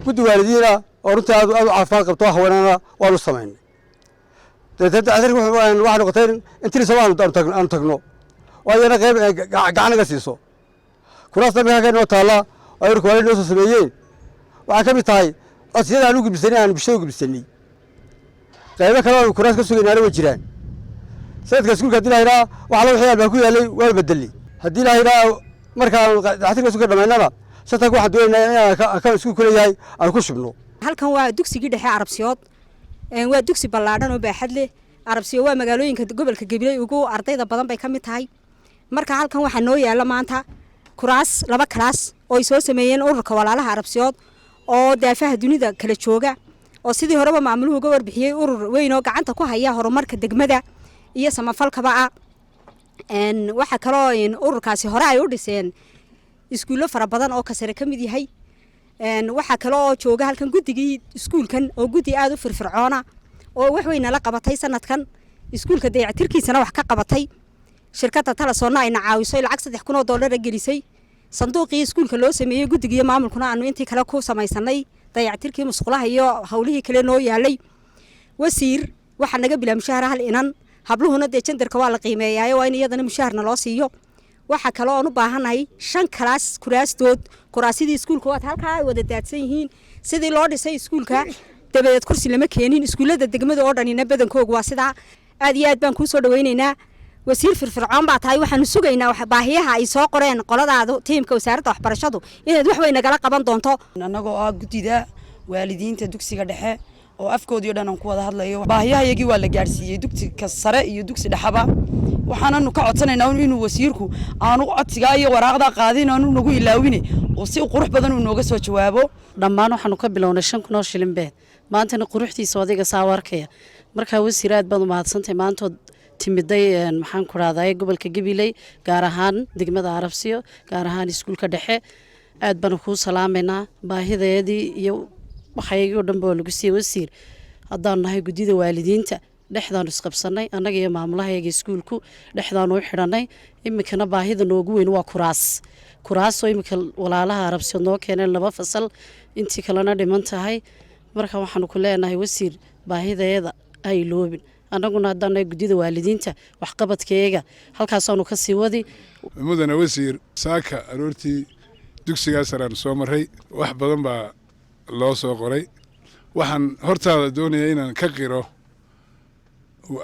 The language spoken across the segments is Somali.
guddi waalidiina oo runtii aad caafimaad qabto haweenana waanu samaynay dacdarka waxaa noqotay in tirisaba aanu tagno oo ayana qayb gacan naga siiso kuraasta markaa noo taalla oo urka waalid noo soo sameeyeen waxaa ka mid tahay codsiyada aan u gudbisanay aan bulshada u gudbisanay qaybo kale oo kuraas ka sugaynaana way jiraan sanadka iskuulka haddii lahaynaa waxaa la wixii albaa ku yaalay waa bedelay haddii lahaynaa markaan dacdarka iskuulka dhammaynana shantanka waxaan doonaynaa inaan ka iskuulku leeyahay aan ku shubno halkan waa dugsigii dhexe Arabsiyood waa dugsi ballaadhan oo baaxad leh Arabsiyo waa magaalooyinka gobolka Gabiley ugu ardayda badan bay ka mid tahay marka halkan waxa noo yaala maanta kuraas laba kalaas oo ay soo sameeyeen ururka walaalaha Arabsiyood oo daafaha dunida kala jooga oo sidii horeba maamuluhu uga warbixiyay urur weyn oo gacanta ku haya horumarka degmada iyo samafalkaba waxa kale oo ururkaasi hore ay u dhiseen iskuulo fara badan oo kasare ka mid yahay waxa kale oo jooga halkan guddigii iskuulkan oo guddi aad u firfircoona oo wax weyn la qabatay sanadkan iskuulka dayactirkiisana wax ka qabatay shirkadda Talasoona ay caawisay lacag $3,000 gelisay sanduuqii iskuulka loo sameeyay guddiga maamulkuna aanu intii kale ku samaysanay dayactirkii musqulaha iyo hawlihii kale noo yaalay wasiir waxa naga bilaa mushaar hal inan habluhuna jandarka waa la qiimeeyaa waa in iyadana mushaarna loo siiyo waxa kale oo u baahanahay 5 kalaas kuraastood kuraasidii iskuulka waa halka ay wada daadsan yihiin sidii loo dhisay iskuulka dabadeed kursi lama keenin iskuulada degmada oo dhanina badankoodu waa sida aad iyo aad baan ku soo dhaweynaynaa wasiir firfircoon baa tahay waxaanu sugaynaa wax baahiyaha ay soo qoreen qoladaadu tiimka wasaaradda waxbarashadu inaad wax weyn nagala qaban doonto anagoo gudida waalidiinta dugsiga dhexe oo afkoodii dhan aan ku wada hadlayo baahiyahayagii waa la gaarsiiyay dugsiga sare iyo dugsi dhexaba waxaananu ka codsanaynaa inuu wasiirku aanu codsiga iyo waraaqda qaadin aanu nagu ilaawin oo si qurux badan uu nooga soo jawaabo dhammaan waxaanu ka bilownay 5,000 shilin beed maantana quruxdiisa wadiga saawarkaya marka wasiir aad baad u mahadsantahay maantood timiday maxaan ku raadayay gobolka Gabiley gaar ahaan degmada Arabsiyo gaar ahaan iskuulka dhexe aad baan ku salaameynaa baahideedii iyo waxaygu dhanba lagu sii wasiir haddaan nahay gudida waalidiinta dhexdaan isqabsanay anaga iyo maamulaha iskuulku dhexdaan u xiranay imikana baahida noogu weyn waa kuraas oo imika walaalaha Arabsiyo noo keeneen 2 fasal intii kalena dhiman tahay marka waxaan ku leenahay wasiir baahideeda ay loobin anaguna haddaan gudida waalidiinta wax qabadkeega halkaas aanu ka sii wadi mudana wasiir saaka aroortii dugsiga saraan soo maray wax badan baa loo soo qoray waxaan hortaada doonayaa inaan ka qiro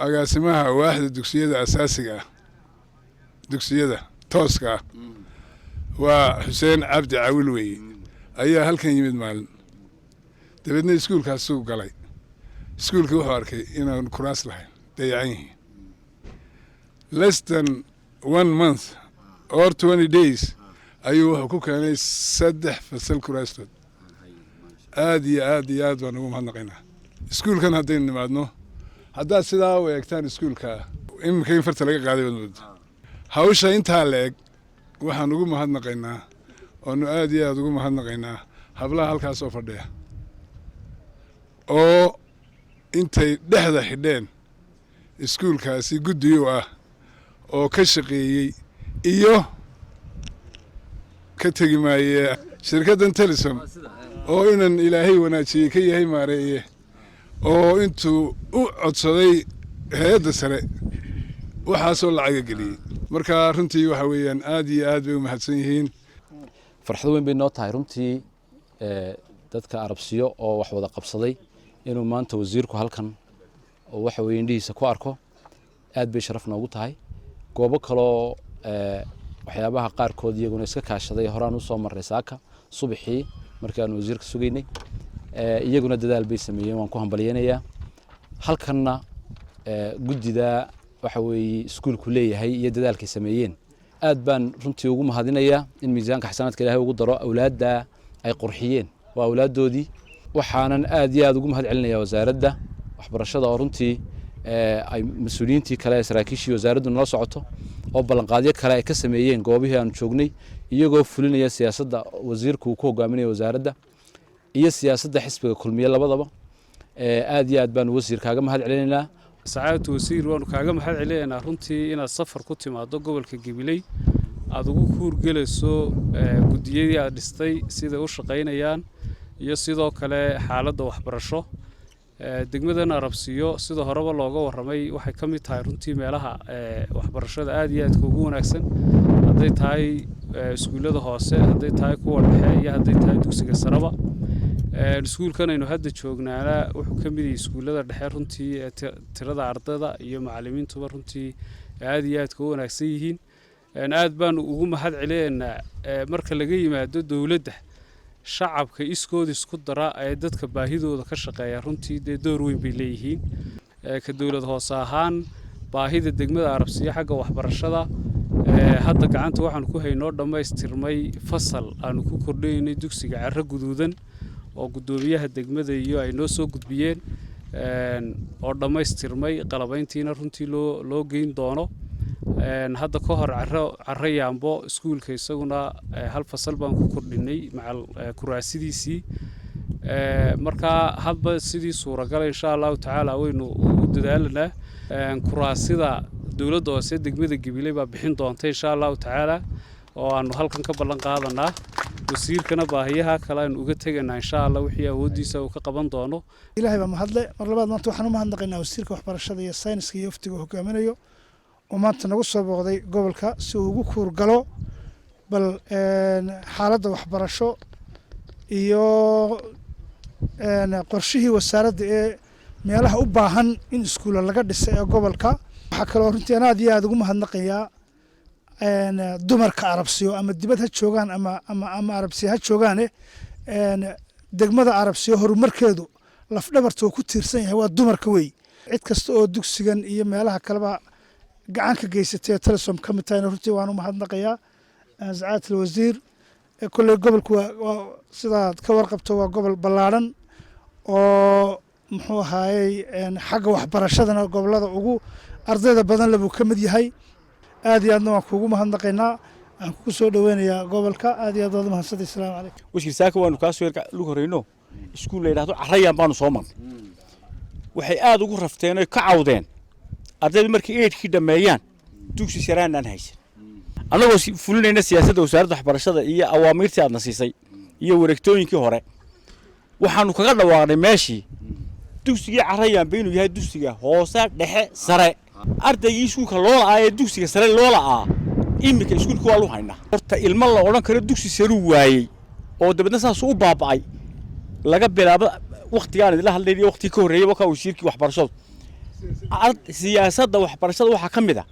agaasimaha waaxda dugsiyada asaasiga dugsiyada tooska waa Xuseen Cabdi Caawil weeye ayaa halkan yimid maalin dabadna iskuulkaas soo galay iskuulka wuxuu arkay inaan kuraas lahayn dayacan yihiin less than 1 month or 20 days ayuu wuxuu ku keenay 3 fasal kuraastood aad baan ugu mahadnaqaynaa iskuulkan haddaynu nimaadno haddaad sidaa u eegtaan iskuulka imika in farta laga qaaday wadmoodo hawsha intaa la eg waxaan ugu mahadnaqaynaa oonu aad ugu mahadnaqaynaa hablaha halkaas oo fadhiya oo intay dhexda xidheen iskuulkaasi guddiyo ah oo ka shaqeeyey iyo ka tegi maayee shirkaddan Telesom oo inan ilaahay wanaajiyey ka yahay maareeye oo intuu u codsaday hay'adda sare waxaasoo lacaga geliyey marka runtii waxa weeyaan aad bay u mahadsan yihiin farxad weyn bay noo tahay runtii dadka Arabsiyo oo wax wada qabsaday inuu maanta wasiirku halkan oo waxa weeye indhihiisa ku arko aad bay sharaf noogu tahay goobo kale waxyaabaha qaarkood iyaguna iska kaashaday horaan u soo maray saaka subaxii markii aan wasiirka sugaynay iyaguna dadaal bay sameeyeen waan ku hambalyeynaya halkanna gudida waxa weeye iskuulku leeyahay iyo dadaalkay sameeyeen aad baan runtii ugu mahadinayaa in miisaanka xisanaadka Ilaahay ugu daro awlaadda ay qurxiyeen waa awlaaddoodii waxaanan aad ugu mahad celinayaa wasaaradda waxbarashada oo runtii ay mas'uuliyiintii kale saraakiishii wasaaraddu nala socoto oo ballanqaadyo kale ay ka sameeyeen goobihii aan joognay iyagoo fulinaya siyaasadda wasiirku ku hogaaminaya wasaaradda iyo siyaasadda xisbiga kulmiye labadaba aad baan wasiirkaaga mahad celinaynaa saacadda wasiir waan kaaga mahad celinaynaa runtii inaad safar ku timaado gobolka Gabiley aad ugu kuurgelayso gudiyadii aad dhistay sida u shaqeynayaan iyo sidoo kale xaaladda waxbarasho. Degmadan Arabsiyo sida horeba looga warramay waxay ka mid tahay runtii meelaha waxbarashada aad iyo aad ugu wanaagsan, hadday tahay iskuullada hoose, hadday tahay kuwa dhexe iyo hadday tahay dugsiga saraba. Iskuulkan aynu hadda joognaana wuxuu ka mid yahay iskuullada dhexe runtii tirada ardayda iyo macallimiintuba runtii aad iyo aad ugu wanaagsan yihiin. Aad baan ugu mahad celinaynaa marka laga yimaado dawladda, shacabka iskood isku dara ee dadka baahidooda ka shaqeeya runtii door weyn bay leeyihiin. Ka dawlad hoose ahaan baahida degmada Arabsiyo xagga waxbarashada hadda gacanta waxaan ku haynoo dhammaystirmay fasal aanu ku kordhinay dugsiga Carro Guduudan oo gudoomiyaha degmada iyo ay noo soo gudbiyeen oo dhammaystirmay qalabayntiina runtii loo geyn doono. Hadda ka hor Carro Yaambo iskuulka isaguna hal fasal baan ku kordhinay macal kuraasidiisii. Marka hadba sidii suuragal insha Allah tacaala waynu u dadaalanaa. Kuraasida dawladda hoose degmada Gabiley baa bixin doonta insha Allah tacaala oo aanu halkan ka ballan qaadanaa. wasiirkana baahiyaha kale aan uga tagaynaa insha Allah wixii awoodiisa uu ka qaban doono. Ilaahay baa mahadle. Mar labaad maanta waxaan u mahadnaqaynaa wasiirka waxbarashada iyo sayniska iyo waftiga hogaaminayo oo maanta nagu soo booqday gobolka si uu ugu kuurgalo bal xaaladda waxbarasho iyo qorshihii wasaaradda ee meelaha u baahan in iskuulla laga dhisay ee gobolka. Waxaa kaloo runtii aad iyo aad ugu mahadnaqayaa dumarka Arabsiyo ama dibad ha joogaan ama Arabsiyo ha joogaane degmada Arabsiyo horumarkeedu lafdhabarta ku tiirsan yahay waa dumarka wey. Cid kasta oo dugsigan iyo meelaha kaleba gacan ka geysatay Telesom ka mid tahay runtii waan u mahadnaqayaa. Saacatul wasiir kulli gobolku waa sidaad ka warqabto waa gobol ballaaran oo muxuu ahaayay xagga waxbarashadana gobolada ugu ardayda badan labu ka mid yahay. aad iyo aadna waan kuugu mahadnaqaynaa. aan ku soo dhaweynayaa gobolka aad iyo aad wada mahadsantahay. Assalaamu calaykum. wasiir saaka waanu ka soo lug horeyno iskuul la yiraahdo Carro Yaambo baanu soo marnay. waxay aad ugu rafteen oo ka cawdeen ardaydu markii eedkii dhameeyaan dugsi saraan aan haysan. anagoo fulinayna siyaasadda wasaaradda waxbarashada iyo awaamirtii aadna siisay iyo wareegtooyinkii hore waxaanu kaga dhawaaqnay meeshii dugsiga Carro Yaambo inuu yahay dugsiga hoose dhexe sare. ardaygii iskuulka loo la'aa dugsiga sare loo la'aa imika iskuulka waa loo haynaa. horta ilmo la oran karo dugsi sare waayay oo dabadna saas u baabacay laga bilaabo waqtigaan idila hadlayay waqti ka horeeyay waxa uu shirki waxbarashadu siyaasadda waxbarashada waxa ka mid ah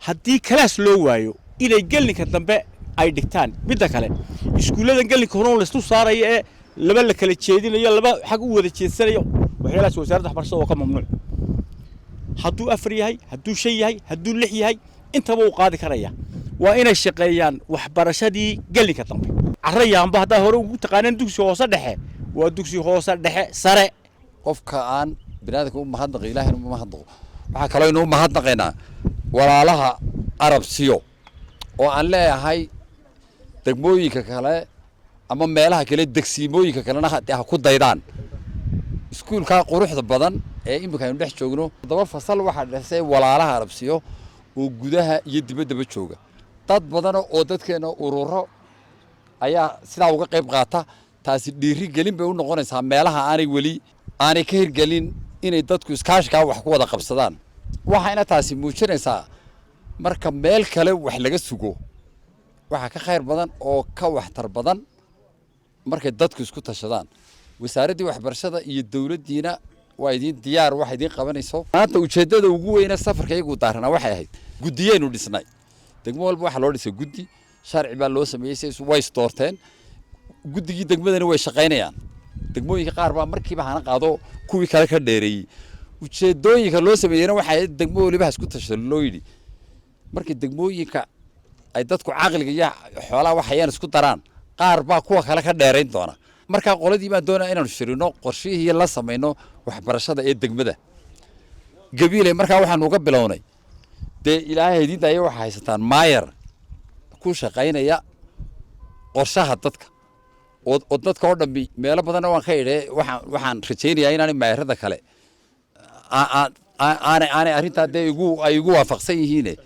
haddii kalaas loo waayo inay gelinka dambe ay dhigtaan. midda kale iskuuladan gelinka hore la isku saarayo ee laba la kala jeedinayo laba xaq u wada jeedsanayo waxyaalahaas wasaaradda waxbarashada oo ka mamnuuc. hadduu 4 yahay hadduu 5 yahay hadduu 6 yahay intaba uu qaadi karaya. waa inay shaqeeyaan waxbarashadii gelinka dambe. Carro Yaambo hadda hore ugu taqaaneen dugsi hoose dhexe waa dugsi hoose dhexe sare. qofka aan binaadamka u mahadnaqo Ilaahayna u mahadnaqo. waxa kale inuu mahadnaqaynaa walaalaha Arabsiyo oo aan leeyahay degmooyinka kale ama meelaha kale degsiimooyinka kalena ha ku daydaan. iskuulka quruxda badan ee imika aynu dhex joogno 7 fasal waxa dhisay walaalaha Arabsiyo oo gudaha iyo dibadda jooga. dad badan oo dadkeena ururo ayaa sidaa uga qayb qaata. taasi dhiiri gelin bay u noqonaysaa meelaha aanay ka hirgelin inay dadku iskaashka wax ku wada qabsadaan. waxayna taasi muujinaysaa marka meel kale wax laga sugo waxa ka khayr badan oo ka waxtar badan markay dadku isku tashadaan. wasaaradda waxbarashada iyo dawladdiina waa idin diyaar wax idin qabanayso. maanta ujeedada ugu weyn ee safarka iyagu daarana waxay ahayd guddiyeenu dhisnay. degmo walba waxa loo dhisay guddi sharci baa loo sameeyay way isdoorteen. guddigii degmadana way shaqaynayaan. degmooyinka qaar baa markiiba hana qaado kuwii kale ka dheereeyay. ujeedooyinka loo sameeyayna waxay degmo waliba isku tashado loo yidhi markii degmooyinka ay dadku caqliga iyo xoolaha waxayaan isku daraan qaar baa kuwa kale ka dheerayn doona. marka qoladii baan doonaa inaanu shirino qorshihii la sameeyno waxbarashada ee degmada Gabiley. marka waxaan uga bilownay ilaahay idinta ay wax haysataan maayar ku shaqaynaya qorshaha dadka oo dadka oo dhambi meelo badan waan ka idhay waxaan rajaynayaa inaan maayarada kale aanay arrintaa ay ugu waafaqsan yihiin.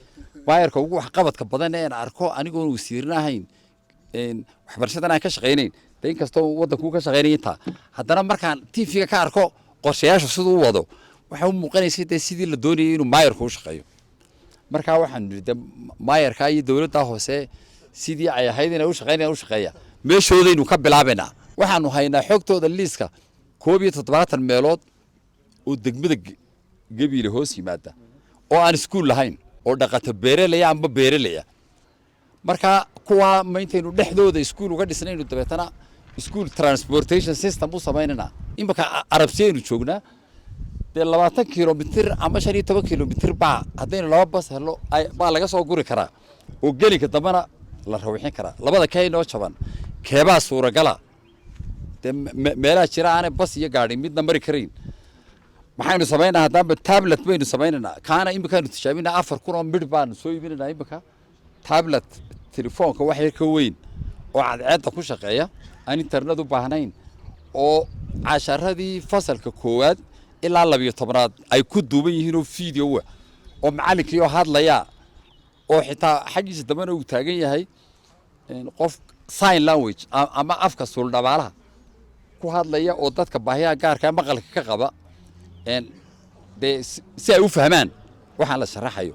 maayarka ugu wax qabadka badan ee aan arko anigoon wasiirna ahayn waxbarashadan aan ka shaqaynayn in kastoo waddanku ka shaqeynaya intaa haddana markaan tv-ga ka arko qorshayaasha siduu u wado waxaa u muuqanaysay dee sidii la doonayay inuu maayarku u shaqeeyo markaa waxaan nidhi de maayarka iyo dowladda hoose sidii ay ahayd inay u shaqeynayaan u shaqeeya meeshoodaynu ka bilaabaynaa waxaanu haynaa xogtooda liiska 71 meelood oo degmada Gabiile hoos yimaada oo aan iskuul lahayn oo dhaqato beeralaya amba beeralaya marka kuwa maantaynu dhexdooda iskuul uga dhisnaynu dabeetana school transportation system u sameynana imaka arabsiyeenu joognaa de 20 kilomitir ama 15 kilomitir baa haddaynu laba bas helo baa laga soo guri karaa oo gelinka dambana la rawixin karaa labada kaynoo jaban keebaa suuragala de meelaha jira aanay bas iyo gaadhi midna mari karayn maxaynu sameynaa haddaba tablet baynu sameynaa kaana imikaanu tijaabinaa 4 kun oo midh baan soo iibinaa imika tablet telefoonka wax yar ka weyn oo cadceedda ku shaqeeya aan internet u baahnayn oo casharadii fasalka koowaad ilaa 12aad ay ku duuban yihiin oo video oo macallinkii oo hadlaya oo xitaa xaqiisa dambana uu taagan yahay qof sign language ama afka sul dhabaalaha ku hadlaya oo dadka baahiyaha gaarka maqalka ka qaba de si ay u fahmaan waxaan la sharaxayo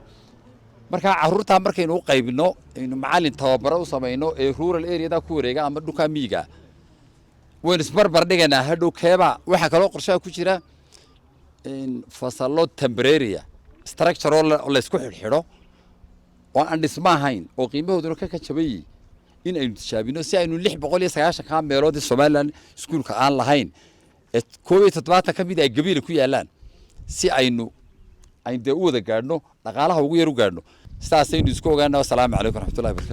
marka carruurta markaynu u qaybino inuu macallin tababaro u sameeyno ee rural area ku wareega ama dhulka miyiga waynu isbarbar dhiganaa hadhow keeba waxa kale oo qorshaha ku jira fasalo temporary structure oo la isku xidho oo aan dhisma ahayn oo qiimahooduna ka jabay in aynu tijaabino si aynu 690 ka meelood Soomaaliland iskuulka aan lahayn ee 17 ka mid ay Gabiile ku yaalaan si aynu u wada gaadhno dhaqaalaha ugu yar u gaadhno sidaas aynu isku ogaanaa. Assalaamu calaykum waraxmatullaahi wabarakaatuh.